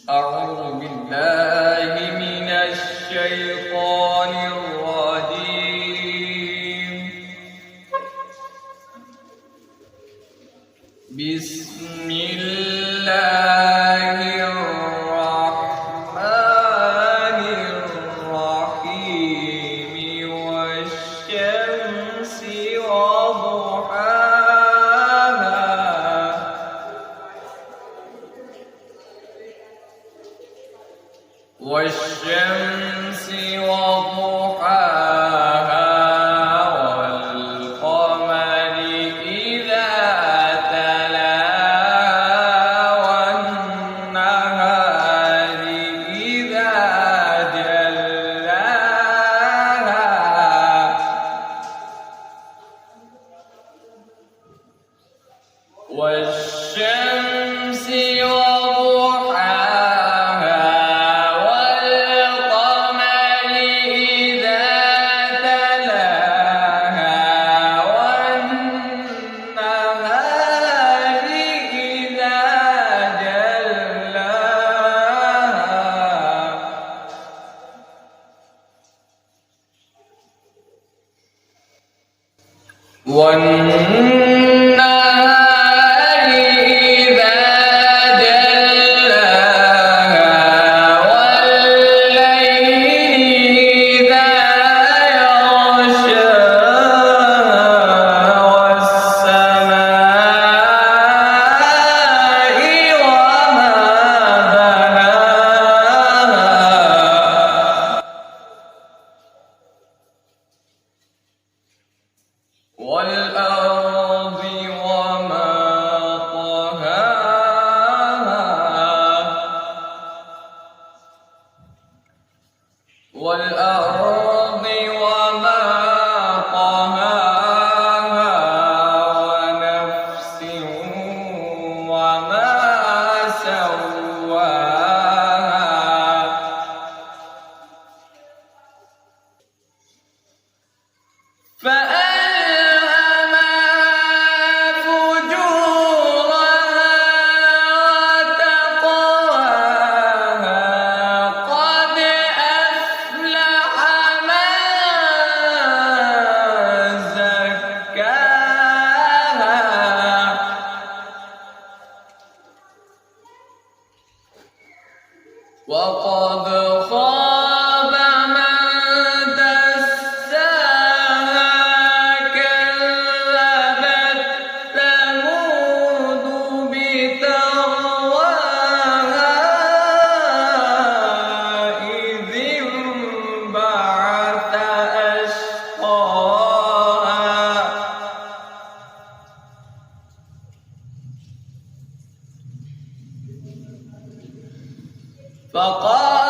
أعوذ بالله من الشيطان الرجيم. بسم الله الرحمن الرحيم. والشمس وضحاها والقمر إذا تلاها والنهار إذا جلاها والشمس والنهار إذا جلاها والليل إذا يغشاها والسماء وما بناها والأرض وما طحاها والأرض وما طحاها ونفس وما سواها وقد خاب من دساها كذبت ثمود بتقواها إذ انبعث أشقاها فقال